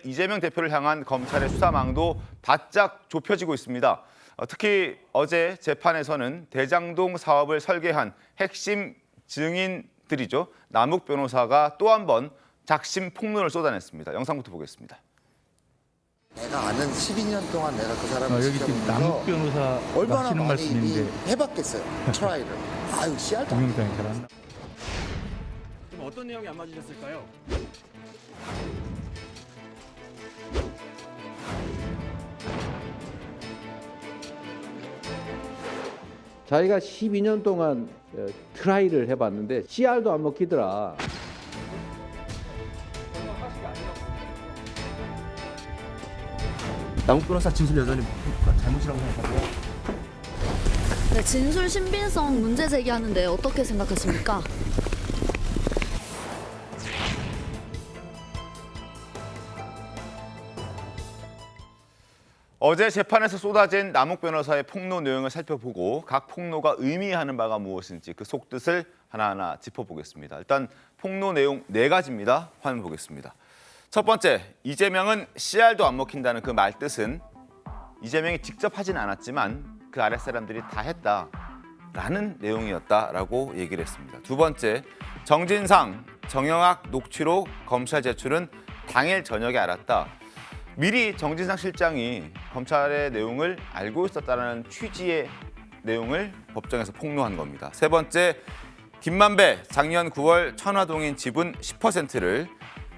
이재명 대표를 향한 검찰의 수사망도 바짝 좁혀지고 있습니다. 특히 어제 재판에서는 대장동 사업을 설계한 핵심 증인들이죠. 남욱 변호사가 또 한 번 작심 폭로를 쏟아냈습니다. 영상부터 보겠습니다. 내가 아는 12년 동안 내가 그 사람을 여기 지금 남욱 변호사 얼마나 하시는 많이 말씀인데 해봤겠어요. 트라이를. 아유 씨알도 안 돼. 동영상이 잘 안 나. 지금 어떤 내용이 안 맞으셨을까요? 자기가 12년 동안 트라이를 해봤는데 CR도 안 먹히더라. 남욱 변호사 진술 여전히 잘못이라고 생각하세요? 네, 진술 신빙성 문제 제기하는데 어떻게 생각하십니까? 어제 재판에서 쏟아진 남욱 변호사의 폭로 내용을 살펴보고 각 폭로가 의미하는 바가 무엇인지 그 속뜻을 하나하나 짚어보겠습니다. 일단 폭로 내용 4가지입니다. 화면 보겠습니다. 첫 번째, 이재명은 CR도 안 먹힌다는 그 말뜻은 이재명이 직접 하진 않았지만 그 아랫사람들이 다 했다라는 내용이었다라고 얘기를 했습니다. 두 번째, 정진상, 정영학 녹취록 검찰 제출은 당일 저녁에 알았다. 미리 정진상 실장이 검찰의 내용을 알고 있었다는 취지의 내용을 법정에서 폭로한 겁니다. 세 번째, 김만배 작년 9월 천화동인 지분 10%를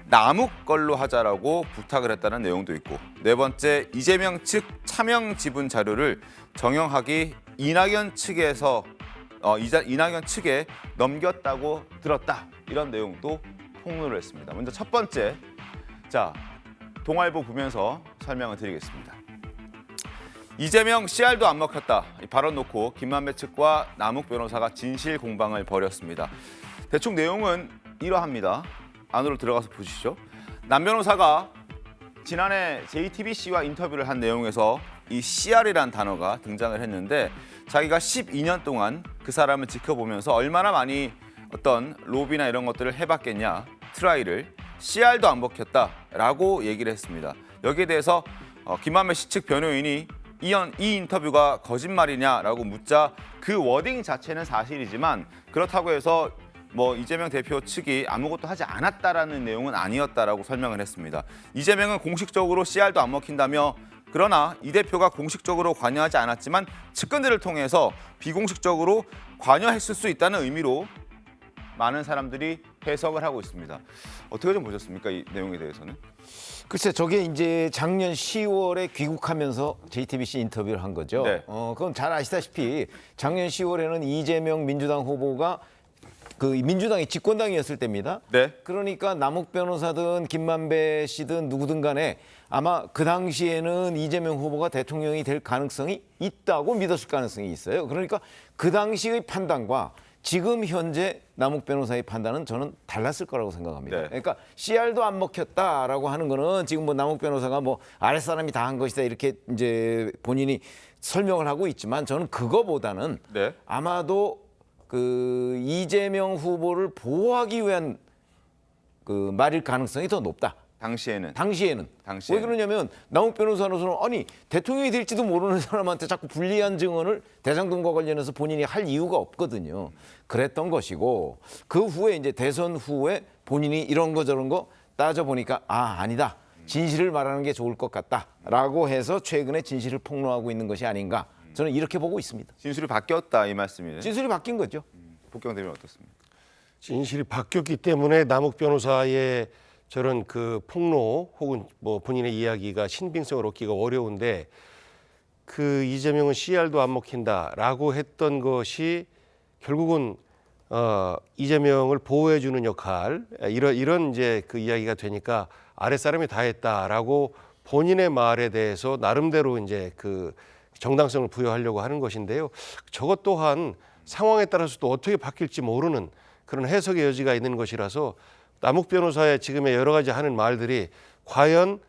남욱 걸로 하자라고 부탁을 했다는 내용도 있고, 네 번째, 이재명 측 차명 지분 자료를 정영학이 이낙연 측에 넘겼다고 들었다. 이런 내용도 폭로를 했습니다. 먼저 첫 번째, 동아일보 보면서 설명을 드리겠습니다. 이재명 CR도 안 먹혔다. 이 발언 놓고 김만배 측과 남욱 변호사가 진실 공방을 벌였습니다. 대충 내용은 이러합니다. 안으로 들어가서 보시죠. 남 변호사가 지난해 JTBC와 인터뷰를 한 내용에서 이 CR이라는 단어가 등장을 했는데, 자기가 12년 동안 그 사람을 지켜보면서 얼마나 많이 어떤 로비나 이런 것들을 해봤겠냐, 트라이를, CR도 안 먹혔다라고 얘기를 했습니다. 여기에 대해서 김만배 씨 측 변호인이 이 인터뷰가 거짓말이냐라고 묻자 그 워딩 자체는 사실이지만 그렇다고 해서 이재명 대표 측이 아무것도 하지 않았다라는 내용은 아니었다라고 설명을 했습니다. 이재명은 공식적으로 CR도 안 먹힌다며, 그러나 이 대표가 공식적으로 관여하지 않았지만 측근들을 통해서 비공식적으로 관여했을 수 있다는 의미로 많은 사람들이 해석을 하고 있습니다. 어떻게 좀 보셨습니까? 이 내용에 대해서는? 글쎄, 저게 이제 작년 10월에 귀국하면서 JTBC 인터뷰를 한 거죠. 네. 그럼 잘 아시다시피 작년 10월에는 이재명 민주당 후보가 그 민주당이 집권당이었을 때입니다. 네. 그러니까 남욱 변호사든 김만배 씨든 누구든 간에 아마 그 당시에는 이재명 후보가 대통령이 될 가능성이 있다고 믿었을 가능성이 있어요. 그러니까 그 당시의 판단과 지금 현재 남욱 변호사의 판단은 저는 달랐을 거라고 생각합니다. 네. 그러니까 CR도 안 먹혔다라고 하는 거는 지금 남욱 변호사가 아랫사람이 다 한 것이다 이렇게 이제 본인이 설명을 하고 있지만, 저는 그거보다는 네. 아마도 그 이재명 후보를 보호하기 위한 그 말일 가능성이 더 높다. 당시에는. 왜 그러냐면 남욱 변호사로서는 아니 대통령이 될지도 모르는 사람한테 자꾸 불리한 증언을 대장동과 관련해서 본인이 할 이유가 없거든요. 그랬던 것이고, 그 후에 이제 대선 후에 본인이 이런 거 저런 거 따져보니까 아니다. 진실을 말하는 게 좋을 것 같다라고 해서 최근에 진실을 폭로하고 있는 것이 아닌가. 저는 이렇게 보고 있습니다. 진술이 바뀌었다 이 말씀이네요. 진술이 바뀐 거죠. 복경 대변인 어떻습니까? 진실이 바뀌었기 때문에 남욱 변호사의 저런 그 폭로 혹은 본인의 이야기가 신빙성을 얻기가 어려운데, 그 이재명은 CR도 안 먹힌다라고 했던 것이 결국은 이재명을 보호해주는 역할, 이런 이제 그 이야기가 되니까 아랫사람이 다 했다라고 본인의 말에 대해서 나름대로 이제 그 정당성을 부여하려고 하는 것인데요. 저것 또한 상황에 따라서 또 어떻게 바뀔지 모르는 그런 해석의 여지가 있는 것이라서 남욱 변호사의 지금의 여러 가지 하는 말들이 과연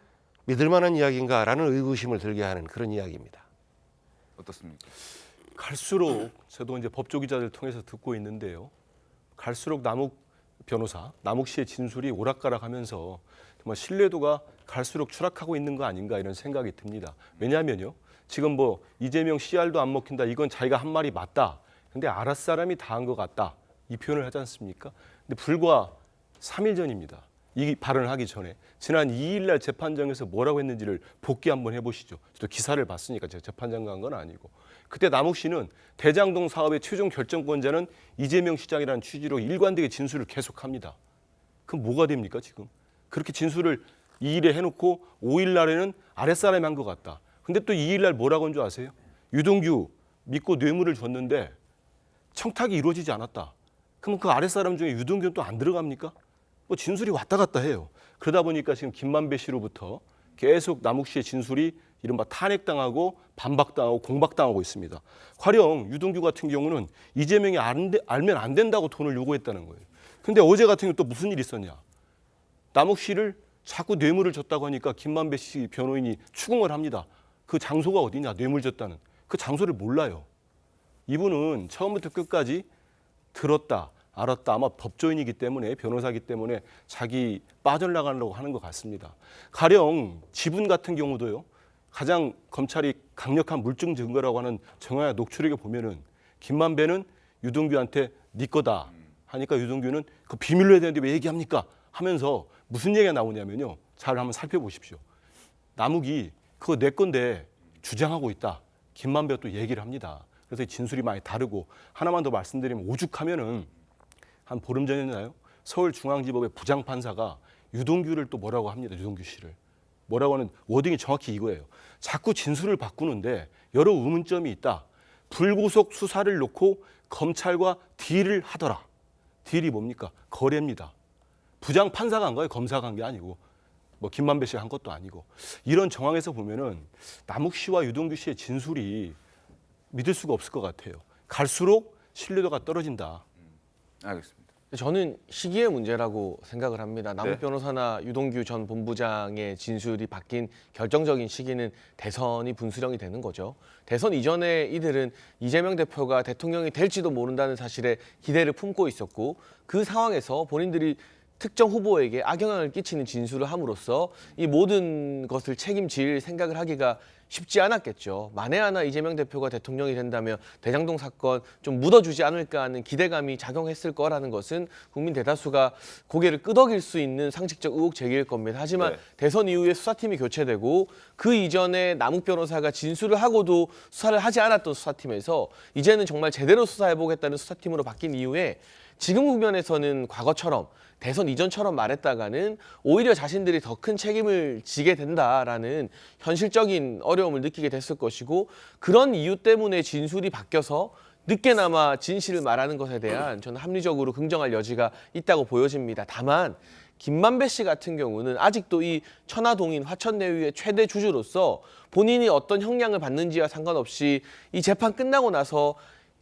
믿을 만한 이야기인가라는 의구심을 들게 하는 그런 이야기입니다. 어떻습니까? 갈수록 저도 이제 법조 기자들 통해서 듣고 있는데요. 갈수록 남욱 변호사, 남욱 씨의 진술이 오락가락하면서 정말 신뢰도가 갈수록 추락하고 있는 거 아닌가 이런 생각이 듭니다. 왜냐하면요. 지금 뭐 이재명 CR도 안 먹힌다. 이건 자기가 한 말이 맞다. 근데 아랫사람이 다 한 것 같다. 이 표현을 하지 않습니까? 근데 불과 3일 전입니다. 이 발언을 하기 전에 지난 2일 날 재판장에서 뭐라고 했는지를 복기 한번 해보시죠. 저도 기사를 봤으니까 제가 재판장 간 건 아니고. 그때 남욱 씨는 대장동 사업의 최종 결정권자는 이재명 시장이라는 취지로 일관되게 진술을 계속합니다. 그럼 뭐가 됩니까 지금? 그렇게 진술을 2일에 해놓고 5일 날에는 아랫사람이 한 것 같다. 근데 또 2일 날 뭐라고 한 줄 아세요? 유동규 믿고 뇌물을 줬는데 청탁이 이루어지지 않았다. 그럼 그 아랫사람 중에 유동규는 또 안 들어갑니까? 뭐 진술이 왔다 갔다 해요. 그러다 보니까 지금 김만배 씨로부터 계속 남욱 씨의 진술이 이른바 탄핵당하고 반박당하고 공박당하고 있습니다. 가령 유동규 같은 경우는 이재명이 알면 안 된다고 돈을 요구했다는 거예요. 근데 어제 같은 경우 또 무슨 일이 있었냐. 남욱 씨를 자꾸 뇌물을 줬다고 하니까 김만배 씨 변호인이 추궁을 합니다. 그 장소가 어디냐, 뇌물 줬다는. 그 장소를 몰라요. 이분은 처음부터 끝까지 들었다, 알았다. 아마 법조인이기 때문에, 변호사이기 때문에 자기 빠져나가려고 하는 것 같습니다. 가령 지분 같은 경우도요. 가장 검찰이 강력한 물증 증거라고 하는 정황의 녹취록에 보면은 김만배는 유동규한테 네 거다 하니까 유동규는 그 비밀로 해야 되는데 왜 얘기합니까? 하면서 무슨 얘기가 나오냐면요. 잘 한번 살펴보십시오. 남욱이 그거 내 건데 주장하고 있다. 김만배가 또 얘기를 합니다. 그래서 진술이 많이 다르고 하나만 더 말씀드리면 오죽하면은 한 보름 전이었나요? 서울중앙지법의 부장판사가 유동규를 또 뭐라고 합니다. 유동규 씨를. 뭐라고 하는 워딩이 정확히 이거예요. 자꾸 진술을 바꾸는데 여러 의문점이 있다. 불구속 수사를 놓고 검찰과 딜을 하더라. 딜이 뭡니까? 거래입니다. 부장판사가 한 거예요. 검사가 한 게 아니고. 뭐 김만배 씨가 한 것도 아니고. 이런 정황에서 보면은 남욱 씨와 유동규 씨의 진술이 믿을 수가 없을 것 같아요. 갈수록 신뢰도가 떨어진다. 알겠습니다. 저는 시기의 문제라고 생각을 합니다. 남욱 네. 변호사나 유동규 전 본부장의 진술이 바뀐 결정적인 시기는 대선이 분수령이 되는 거죠. 대선 이전에 이들은 이재명 대표가 대통령이 될지도 모른다는 사실에 기대를 품고 있었고 그 상황에서 본인들이 특정 후보에게 악영향을 끼치는 진술을 함으로써 이 모든 것을 책임질 생각을 하기가 쉽지 않았겠죠. 만에 하나 이재명 대표가 대통령이 된다면 대장동 사건 좀 묻어주지 않을까 하는 기대감이 작용했을 거라는 것은 국민 대다수가 고개를 끄덕일 수 있는 상식적 의혹 제기일 겁니다. 하지만 네. 대선 이후에 수사팀이 교체되고 그 이전에 남욱 변호사가 진술을 하고도 수사를 하지 않았던 수사팀에서 이제는 정말 제대로 수사해보겠다는 수사팀으로 바뀐 이후에 지금 국면에서는 과거처럼 대선 이전처럼 말했다가는 오히려 자신들이 더 큰 책임을 지게 된다라는 현실적인 어려움을 느끼게 됐을 것이고 그런 이유 때문에 진술이 바뀌어서 늦게나마 진실을 말하는 것에 대한 저는 합리적으로 긍정할 여지가 있다고 보여집니다. 다만 김만배 씨 같은 경우는 아직도 이 천화동인 화천대유의 최대 주주로서 본인이 어떤 형량을 받는지와 상관없이 이 재판 끝나고 나서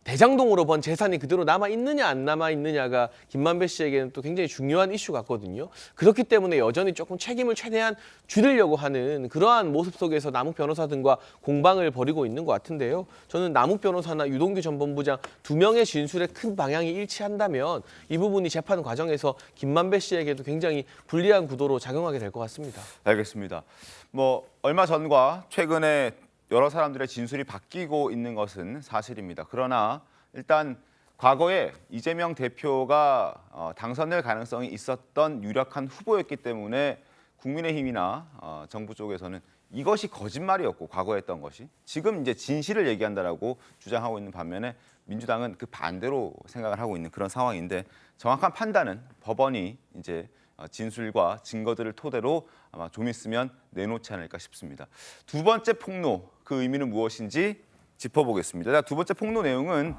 대장동으로 번 재산이 그대로 남아있느냐 안 남아있느냐가 김만배 씨에게는 또 굉장히 중요한 이슈 같거든요. 그렇기 때문에 여전히 조금 책임을 최대한 줄이려고 하는 그러한 모습 속에서 남욱 변호사 등과 공방을 벌이고 있는 것 같은데요. 저는 남욱 변호사나 유동규 전 본부장 두 명의 진술의 큰 방향이 일치한다면 이 부분이 재판 과정에서 김만배 씨에게도 굉장히 불리한 구도로 작용하게 될 것 같습니다. 알겠습니다. 뭐 얼마 전과 최근에 여러 사람들의 진술이 바뀌고 있는 것은 사실입니다. 그러나 일단 과거에 이재명 대표가 당선될 가능성이 있었던 유력한 후보였기 때문에 국민의힘이나 정부 쪽에서는 이것이 거짓말이었고 과거에 했던 것이 지금 이제 진실을 얘기한다라고 주장하고 있는 반면에 민주당은 그 반대로 생각을 하고 있는 그런 상황인데 정확한 판단은 법원이 이제 진술과 증거들을 토대로 아마 좀 있으면 내놓지 않을까 싶습니다. 두 번째 폭로, 그 의미는 무엇인지 짚어보겠습니다. 두 번째 폭로 내용은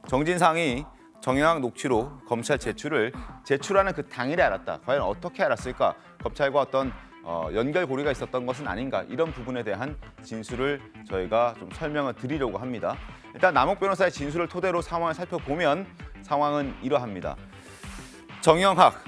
정진상이 정영학 녹취록 검찰 제출하는 그 당일에 알았다. 과연 어떻게 알았을까? 검찰과 어떤 연결고리가 있었던 것은 아닌가? 이런 부분에 대한 진술을 저희가 좀 설명을 드리려고 합니다. 일단 남욱 변호사의 진술을 토대로 상황을 살펴보면 상황은 이러합니다. 정영학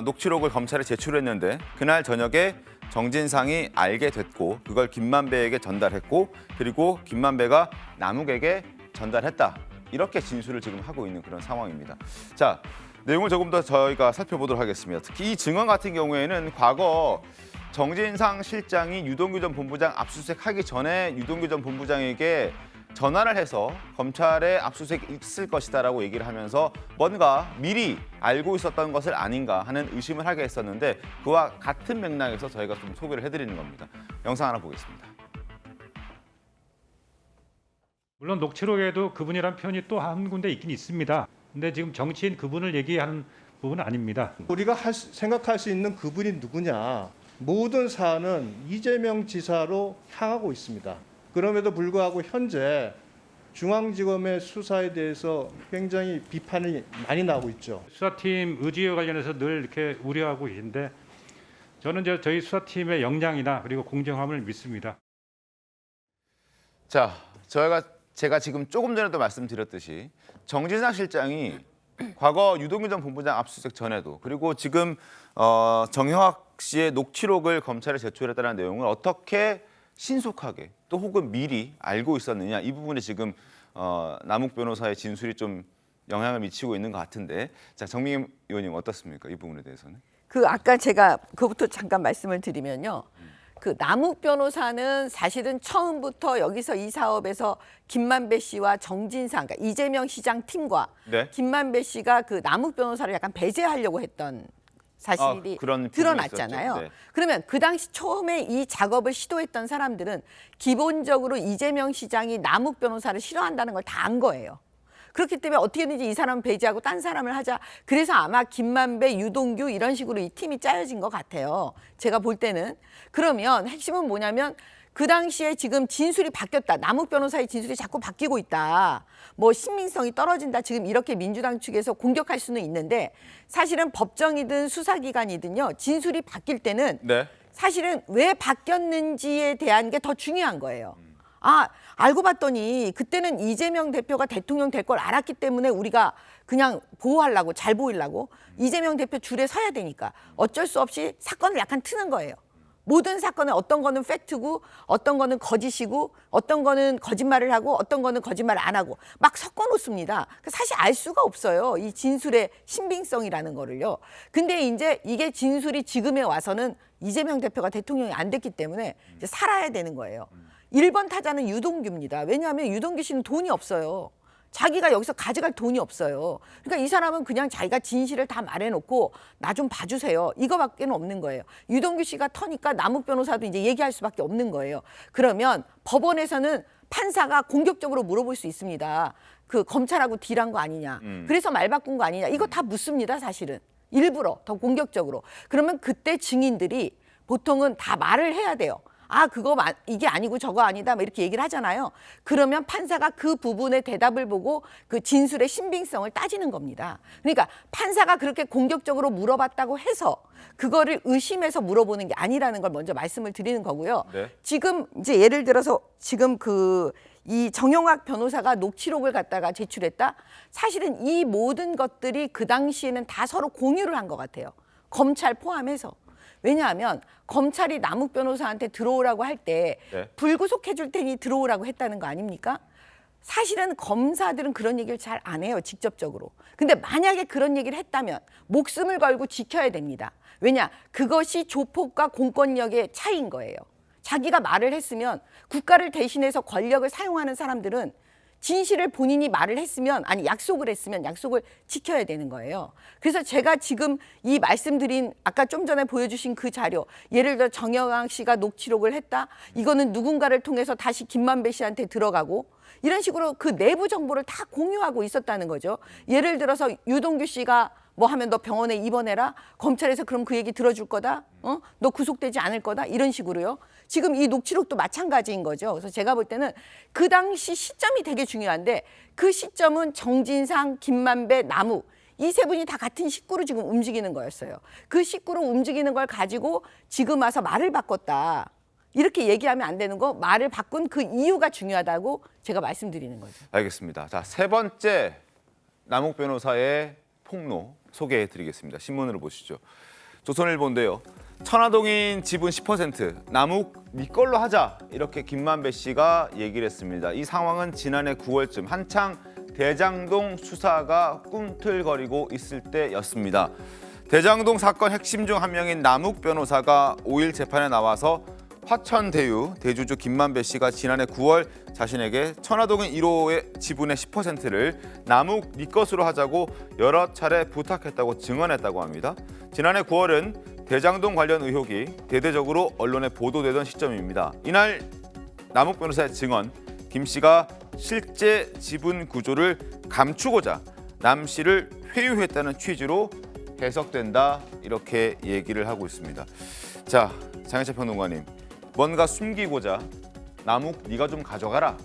녹취록을 검찰에 제출했는데 그날 저녁에 정진상이 알게 됐고 그걸 김만배에게 전달했고 그리고 김만배가 남욱에게 전달했다. 이렇게 진술을 지금 하고 있는 그런 상황입니다. 자, 내용을 조금 더 저희가 살펴보도록 하겠습니다. 특히 이 증언 같은 경우에는 과거 정진상 실장이 유동규 전 본부장 압수수색하기 전에 유동규 전 본부장에게 전화를 해서 검찰에 압수수색 있을 것이다라고 얘기를 하면서 뭔가 미리 알고 있었던 것을 아닌가 하는 의심을 하게 했었는데 그와 같은 맥락에서 저희가 좀 소개를 해드리는 겁니다. 영상 하나 보겠습니다. 물론 녹취록에도 그분이란 표현이 또 한 군데 있긴 있습니다. 근데 지금 정치인 그분을 얘기하는 부분은 아닙니다. 우리가 생각할 수 있는 그분이 누구냐. 모든 사안은 이재명 지사로 향하고 있습니다. 그럼에도 불구하고 현재 중앙지검의 수사에 대해서 굉장히 비판이 많이 나오고 있죠. 수사팀 의지와 관련해서 늘 이렇게 우려하고 계신데 저는 저희 수사팀의 역량이나 그리고 공정함을 믿습니다. 자, 제가 지금 조금 전에도 말씀드렸듯이 정진상 실장이 과거 유동규 전 본부장 압수수색 전에도 그리고 지금 정형학 씨의 녹취록을 검찰에 제출했다는 내용을 어떻게 신속하게 또 혹은 미리 알고 있었느냐 이 부분에 지금 남욱 변호사의 진술이 좀 영향을 미치고 있는 것 같은데 자 정미경 의원님 어떻습니까 이 부분에 대해서는? 아까 제가 그것부터 잠깐 말씀을 드리면요. 남욱 변호사는 사실은 처음부터 여기서 이 사업에서 김만배 씨와 정진상, 그러니까 이재명 시장 팀과 네. 김만배 씨가 남욱 변호사를 약간 배제하려고 했던 사실이 그런 드러났잖아요. 네. 그러면 그 당시 처음에 이 작업을 시도했던 사람들은 기본적으로 이재명 시장이 남욱 변호사를 싫어한다는 걸 다 안 거예요. 그렇기 때문에 어떻게든지 이 사람을 배제하고 딴 사람을 하자. 그래서 아마 김만배, 유동규 이런 식으로 이 팀이 짜여진 것 같아요. 제가 볼 때는. 그러면 핵심은 뭐냐면 그 당시에 지금 진술이 바뀌었다. 남욱 변호사의 진술이 자꾸 바뀌고 있다. 뭐 신빙성이 떨어진다. 지금 이렇게 민주당 측에서 공격할 수는 있는데 사실은 법정이든 수사기관이든요. 진술이 바뀔 때는 네. 사실은 왜 바뀌었는지에 대한 게 더 중요한 거예요. 알고 봤더니 그때는 이재명 대표가 대통령 될 걸 알았기 때문에 우리가 그냥 보호하려고 잘 보이려고 이재명 대표 줄에 서야 되니까 어쩔 수 없이 사건을 약간 트는 거예요. 모든 사건은 어떤 거는 팩트고 어떤 거는 거짓이고 어떤 거는 거짓말을 하고 어떤 거는 거짓말을 안 하고 막 섞어 놓습니다. 사실 알 수가 없어요. 이 진술의 신빙성이라는 거를요. 근데 이제 이게 진술이 지금에 와서는 이재명 대표가 대통령이 안 됐기 때문에 이제 살아야 되는 거예요. 1번 타자는 유동규입니다. 왜냐하면 유동규 씨는 돈이 없어요. 자기가 여기서 가져갈 돈이 없어요. 그러니까 이 사람은 그냥 자기가 진실을 다 말해놓고 나 좀 봐주세요. 이거밖에 없는 거예요. 유동규 씨가 터니까 남욱 변호사도 이제 얘기할 수밖에 없는 거예요. 그러면 법원에서는 판사가 공격적으로 물어볼 수 있습니다. 검찰하고 딜한 거 아니냐. 그래서 말 바꾼 거 아니냐. 이거 다 묻습니다. 사실은. 일부러 더 공격적으로. 그러면 그때 증인들이 보통은 다 말을 해야 돼요. 이게 아니고 저거 아니다 뭐 이렇게 얘기를 하잖아요. 그러면 판사가 그 부분의 대답을 보고 그 진술의 신빙성을 따지는 겁니다. 그러니까 판사가 그렇게 공격적으로 물어봤다고 해서 그거를 의심해서 물어보는 게 아니라는 걸 먼저 말씀을 드리는 거고요. 네. 지금 이제 예를 들어서 지금 이 정형학 변호사가 녹취록을 갖다가 제출했다. 사실은 이 모든 것들이 그 당시에는 다 서로 공유를 한 것 같아요. 검찰 포함해서. 왜냐하면 검찰이 남욱 변호사한테 들어오라고 할 때 네. 불구속해 줄 테니 들어오라고 했다는 거 아닙니까? 사실은 검사들은 그런 얘기를 잘 안 해요, 직접적으로. 근데 만약에 그런 얘기를 했다면 목숨을 걸고 지켜야 됩니다. 왜냐? 그것이 조폭과 공권력의 차이인 거예요. 자기가 말을 했으면 국가를 대신해서 권력을 사용하는 사람들은 진실을 본인이 말을 했으면 약속을 했으면 약속을 지켜야 되는 거예요. 그래서 제가 지금 이 말씀드린 아까 좀 전에 보여주신 그 자료 예를 들어 정영학 씨가 녹취록을 했다. 이거는 누군가를 통해서 다시 김만배 씨한테 들어가고 이런 식으로 그 내부 정보를 다 공유하고 있었다는 거죠. 예를 들어서 유동규 씨가 뭐 하면 너 병원에 입원해라. 검찰에서 그럼 그 얘기 들어줄 거다. 너 구속되지 않을 거다. 이런 식으로요. 지금 이 녹취록도 마찬가지인 거죠. 그래서 제가 볼 때는 그 당시 시점이 되게 중요한데 그 시점은 정진상, 김만배, 남욱 이 세 분이 다 같은 식구로 지금 움직이는 거였어요. 그 식구로 움직이는 걸 가지고 지금 와서 말을 바꿨다. 이렇게 얘기하면 안 되는 거 말을 바꾼 그 이유가 중요하다고 제가 말씀드리는 거죠. 알겠습니다. 자, 세 번째 남욱 변호사의 폭로 소개해드리겠습니다. 신문으로 보시죠. 조선일보인데요. 천화동인 지분 10% 남욱 네 걸로 하자 이렇게 김만배 씨가 얘기를 했습니다. 이 상황은 지난해 9월쯤 한창 대장동 수사가 꿈틀거리고 있을 때였습니다. 대장동 사건 핵심 중 한 명인 남욱 변호사가 5일 재판에 나와서 화천대유 대주주 김만배 씨가 지난해 9월 자신에게 천화동인 1호의 지분의 10%를 남욱 네 것으로 하자고 여러 차례 부탁했다고 증언했다고 합니다. 지난해 9월은 대장동 관련 의혹이 대대적으로 언론에 보도되던 시점입니다. 이날 남욱 변호사의 증언, 김 씨가 실제 지분 구조를 감추고자 남 씨를 회유했다는 취지로 해석된다, 이렇게 얘기를 하고 있습니다. 자, 장혜철 평론가님, 뭔가 숨기고자 남욱 네가 좀 가져가라,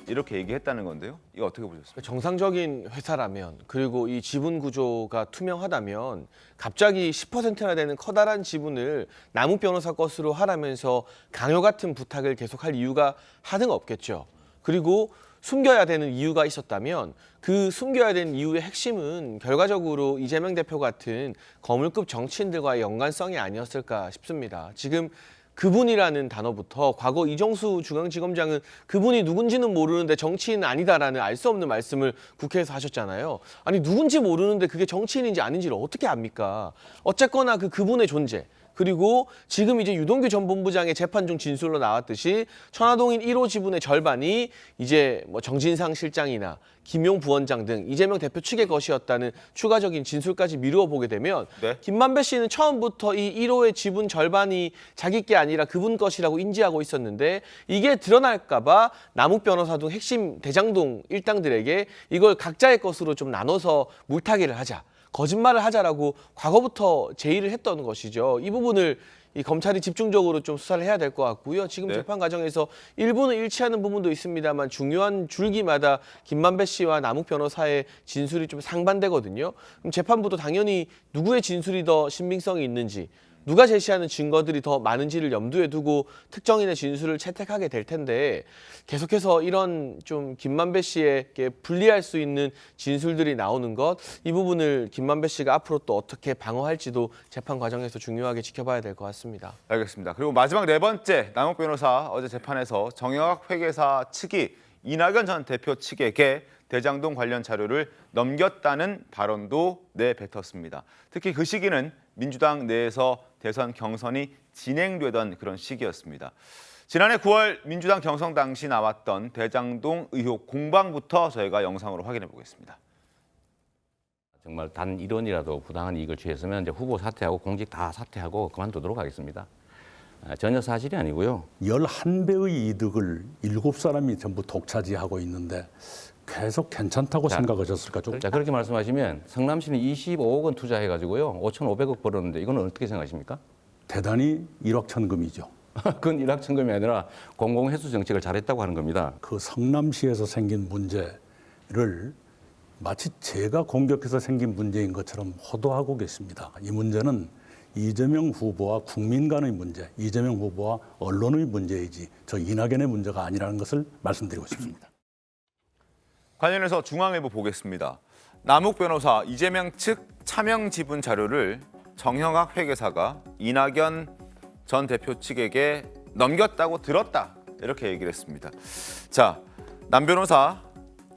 이렇게 얘기했다는 건데요. 이거 어떻게 보셨습니까? 정상적인 회사라면, 그리고 이 지분 구조가 투명하다면 갑자기 10%나 되는 커다란 지분을 남욱 변호사 것으로 하라면서 강요 같은 부탁을 계속할 이유가 하등 없겠죠. 그리고 숨겨야 되는 이유가 있었다면 그 숨겨야 되는 이유의 핵심은 결과적으로 이재명 대표 같은 거물급 정치인들과의 연관성이 아니었을까 싶습니다. 지금 그분이라는 단어부터 과거 이정수 중앙지검장은 그분이 누군지는 모르는데 정치인은 아니다라는 알 수 없는 말씀을 국회에서 하셨잖아요. 아니, 누군지 모르는데 그게 정치인인지 아닌지를 어떻게 압니까? 어쨌거나 그분의 존재, 그리고 지금 이제 유동규 전 본부장의 재판 중 진술로 나왔듯이 천화동인 1호 지분의 절반이 이제 뭐 정진상 실장이나 김용 부원장 등 이재명 대표 측의 것이었다는 추가적인 진술까지 미루어 보게 되면 네. 김만배 씨는 처음부터 이 1호의 지분 절반이 자기 게 아니라 그분 것이라고 인지하고 있었는데 이게 드러날까 봐 남욱 변호사 등 핵심 대장동 일당들에게 이걸 각자의 것으로 좀 나눠서 물타기를 하자, 거짓말을 하자라고 과거부터 제의를 했던 것이죠. 이 부분을 이 검찰이 집중적으로 좀 수사를 해야 될 것 같고요. 지금 네. 재판 과정에서 일부는 일치하는 부분도 있습니다만 중요한 줄기마다 김만배 씨와 남욱 변호사의 진술이 좀 상반되거든요. 그럼 재판부도 당연히 누구의 진술이 더 신빙성이 있는지, 누가 제시하는 증거들이 더 많은지를 염두에 두고 특정인의 진술을 채택하게 될 텐데, 계속해서 이런 좀 김만배 씨에게 불리할 수 있는 진술들이 나오는 것, 이 부분을 김만배 씨가 앞으로 또 어떻게 방어할지도 재판 과정에서 중요하게 지켜봐야 될 것 같습니다. 알겠습니다. 그리고 마지막 네 번째, 남욱 변호사 어제 재판에서 정영학 회계사 측이 이낙연 전 대표 측에게 대장동 관련 자료를 넘겼다는 발언도 내뱉었습니다. 특히 그 시기는 민주당 내에서 대선 경선이 진행되던 그런 시기였습니다. 지난해 9월 민주당 경선 당시 나왔던 대장동 의혹 공방부터 저희가 영상으로 확인해 보겠습니다. 정말 단 1원이라도 부당한 이익을 취했으면 이제 후보 사퇴하고 공직 다 사퇴하고 그만두도록 하겠습니다. 전혀 사실이 아니고요. 11배의 이득을 7사람이 전부 독차지하고 있는데 계속 괜찮다고 생각하셨을까? 자, 그렇게 말씀하시면 성남시는 25억 원 투자해가지고요 5,500억 벌었는데 이거는 어떻게 생각하십니까? 대단히 일확천금이죠. 그건 일확천금이 아니라 공공회수 정책을 잘했다고 하는 겁니다. 그 성남시에서 생긴 문제를 마치 제가 공격해서 생긴 문제인 것처럼 호도하고 계십니다. 이 문제는 이재명 후보와 국민 간의 문제, 이재명 후보와 언론의 문제이지 저 이낙연의 문제가 아니라는 것을 말씀드리고 싶습니다. 관련해서 중앙일보 보겠습니다. 남욱 변호사 이재명 측 차명 지분 자료를 정영학 회계사가 이낙연 전 대표 측에게 넘겼다고 들었다, 이렇게 얘기를 했습니다. 자, 남 변호사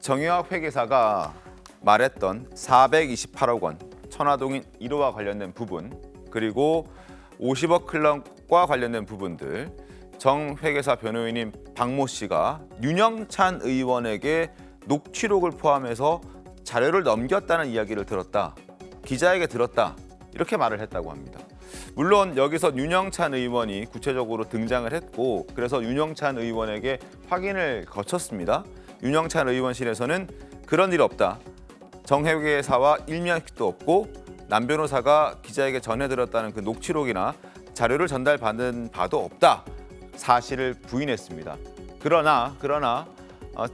정영학 회계사가 말했던 428억 원 천화동인 1호와 관련된 부분, 그리고 50억 클럽과 관련된 부분들, 정 회계사 변호인인 박모 씨가 윤영찬 의원에게 녹취록을 포함해서 자료를 넘겼다는 이야기를 들었다, 기자에게 들었다, 이렇게 말을 했다고 합니다. 물론 여기서 윤영찬 의원이 구체적으로 등장을 했고, 그래서 윤영찬 의원에게 확인을 거쳤습니다. 윤영찬 의원실에서는 그런 일 없다, 정 회계사와 일면식도 없고 남 변호사가 기자에게 전해들었다는 그 녹취록이나 자료를 전달받은 바도 없다, 사실을 부인했습니다. 그러나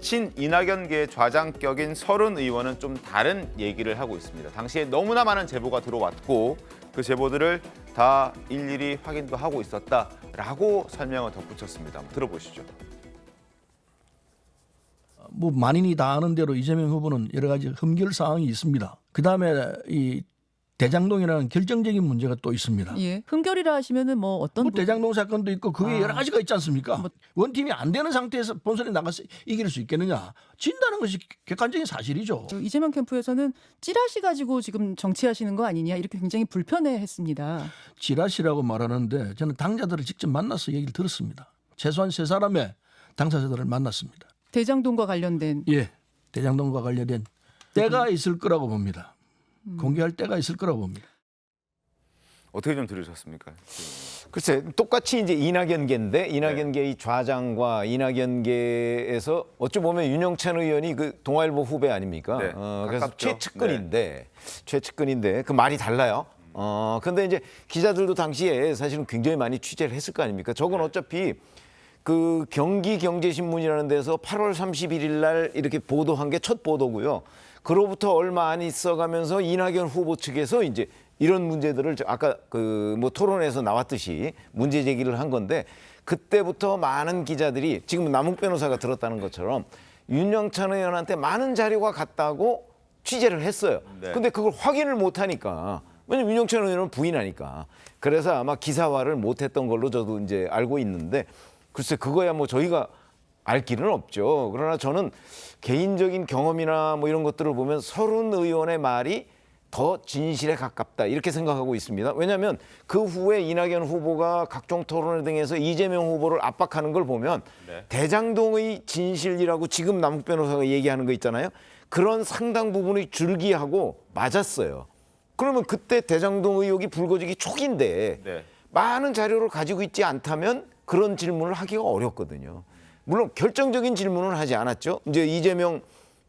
친 이낙연계의 좌장격인 서른 의원은 좀 다른 얘기를 하고 있습니다. 당시에 너무나 많은 제보가 들어왔고 그 제보들을 다 일일이 확인도 하고 있었다라고 설명을 덧붙였습니다. 한번 들어보시죠. 뭐 만인이 다 아는 대로 이재명 후보는 여러 가지 흠결 사항이 있습니다. 그다음에 이 대장동이라는 결정적인 문제가 또 있습니다. 예. 흠결이라 하시면은 뭐 어떤 뭐 대장동 사건도 있고 그게 여러 가지가 있지 않습니까? 뭐- 원팀이 안 되는 상태에서 본선에 나가서 이길 수 있겠느냐? 진다는 것이 객관적인 사실이죠. 이재명 캠프에서는 찌라시 가지고 지금 정치하시는 거 아니냐 이렇게 굉장히 불편해했습니다. 지라시라고 말하는데 저는 당자들을 직접 만나서 얘기를 들었습니다. 최소한 3사람의 당사자들을 만났습니다. 대장동과 관련된 예, 대장동과 관련된 때가 있을 거라고 봅니다. 공개할 때가 있을 거라고 봅니다. 어떻게 좀 들으셨습니까? 글쎄 똑같이 이제 이낙연계인데 이낙연계 이 좌장과 이낙연계에서 어찌 보면 윤영찬 의원이 그 동아일보 후배 아닙니까? 네, 그래서 가깝죠. 최측근인데 그 말이 달라요. 근데 이제 기자들도 당시에 사실은 굉장히 많이 취재를 했을 거 아닙니까? 저건 어차피 그 경기경제신문이라는 데서 8월 31일 날 이렇게 보도한 게 첫 보도고요. 그로부터 얼마 안 있어가면서 이낙연 후보 측에서 이제 이런 문제들을 아까 그 뭐 토론에서 나왔듯이 문제 제기를 한 건데 그때부터 많은 기자들이 지금 남욱 변호사가 들었다는 것처럼 윤영찬 의원한테 많은 자료가 갔다고 취재를 했어요. 네. 근데 그걸 확인을 못 하니까 왜냐면 윤영찬 의원은 부인하니까 그래서 아마 기사화를 못 했던 걸로 저도 이제 알고 있는데 글쎄 그거야 뭐 저희가 알 길은 없죠. 그러나 저는 개인적인 경험이나 뭐 이런 것들을 보면 서른 의원의 말이 더 진실에 가깝다 이렇게 생각하고 있습니다. 왜냐하면 그 후에 이낙연 후보가 각종 토론 등에서 이재명 후보를 압박하는 걸 보면 대장동의 진실이라고 지금 남욱 변호사가 얘기하는 거 있잖아요. 그런 상당 부분이 줄기하고 맞았어요. 그러면 그때 대장동 의혹이 불거지기 초기인데 많은 자료를 가지고 있지 않다면 그런 질문을 하기가 어렵거든요. 물론 결정적인 질문은 하지 않았죠. 이제 이재명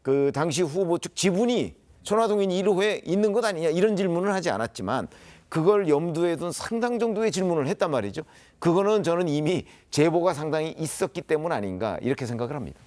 그 당시 후보 측 지분이 천화동인 1호에 있는 것 아니냐 이런 질문을 하지 않았지만 그걸 염두에 둔 상당 정도의 질문을 했단 말이죠. 그거는 저는 이미 제보가 상당히 있었기 때문 아닌가 이렇게 생각을 합니다.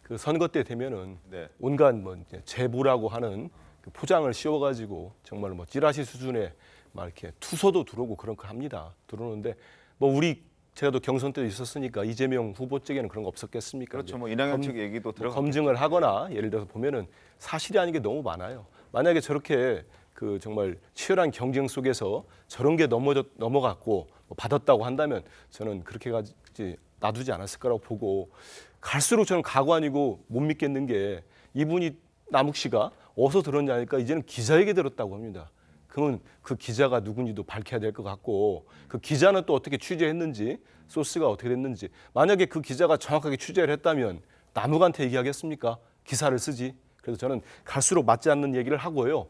그 선거 때 되면은 온갖 뭐 이제 제보라고 하는 그 포장을 씌워가지고 정말 뭐 찌라시 수준의 막 이렇게 투서도 들어오고 그런 거 합니다. 들어오는데 뭐 우리 제가 또 경선 때도 있었으니까 이재명 후보 쪽에는 그런 거 없었겠습니까? 그렇죠. 뭐 이낙연 측 얘기도 들어 검증을 하거나 예를 들어서 보면은 사실이 아닌 게 너무 많아요. 만약에 저렇게 그 정말 치열한 경쟁 속에서 저런 게 넘어갔고 뭐 받았다고 한다면 저는 그렇게까지 놔두지 않았을 거라고 보고 갈수록 저는 가관이고 못 믿겠는 게 이분이 남욱 씨가 어디서 들었냐 하니까 이제는 기자에게 들었다고 합니다. 그러면 그 기자가 누군지도 밝혀야 될 것 같고 그 기자는 또 어떻게 취재했는지 소스가 어떻게 됐는지 만약에 그 기자가 정확하게 취재를 했다면 남욱한테 얘기하겠습니까? 기사를 쓰지. 그래서 저는 갈수록 맞지 않는 얘기를 하고요.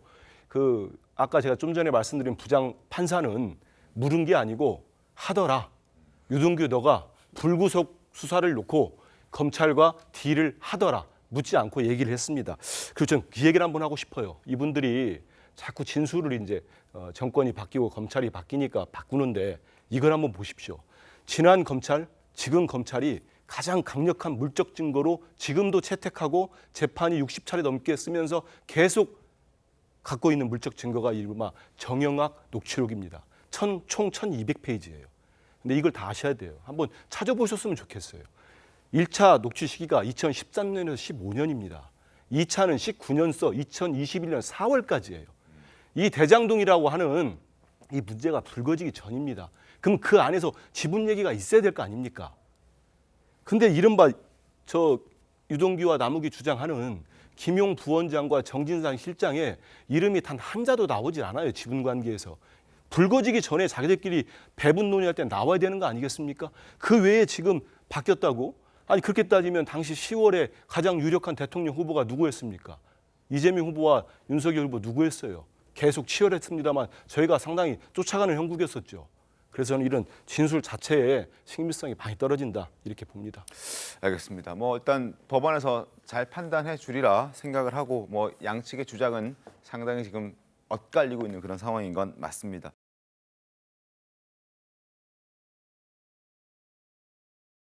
그 아까 제가 좀 전에 말씀드린 부장 판사는 물은 게 아니고 하더라. 유동규 너가 불구속 수사를 놓고 검찰과 딜을 하더라. 묻지 않고 얘기를 했습니다. 그리고 저는 그 얘기를 한번 하고 싶어요. 이분들이 자꾸 진술을 이제 정권이 바뀌고 검찰이 바뀌니까 바꾸는데 이걸 한번 보십시오. 지난 검찰, 지금 검찰이 가장 강력한 물적 증거로 지금도 채택하고 재판이 60차례 넘게 쓰면서 계속 갖고 있는 물적 증거가 이른바 정영학 녹취록입니다. 총 1200페이지예요. 근데 이걸 다 아셔야 돼요. 한번 찾아보셨으면 좋겠어요. 1차 녹취 시기가 2013년에서 15년입니다. 2차는 19년서 2021년 4월까지예요. 이 대장동이라고 하는 이 문제가 불거지기 전입니다. 그럼 그 안에서 지분 얘기가 있어야 될 거 아닙니까? 근데 이른바 저 유동규와 남욱이 주장하는 김용 부원장과 정진상 실장의 이름이 단 한자도 나오질 않아요. 지분 관계에서. 불거지기 전에 자기들끼리 배분 논의할 때 나와야 되는 거 아니겠습니까? 그 외에 지금 바뀌었다고? 아니 그렇게 따지면 당시 10월에 가장 유력한 대통령 후보가 누구였습니까? 이재명 후보와 윤석열 후보 누구였어요? 계속 치열했습니다만 저희가 상당히 쫓아가는 형국이었었죠. 그래서 저는 이런 진술 자체에 신빙성이 많이 떨어진다 이렇게 봅니다. 알겠습니다. 뭐 일단 법원에서 잘 판단해 주리라 생각을 하고 뭐 양측의 주장은 상당히 지금 엇갈리고 있는 그런 상황인 건 맞습니다.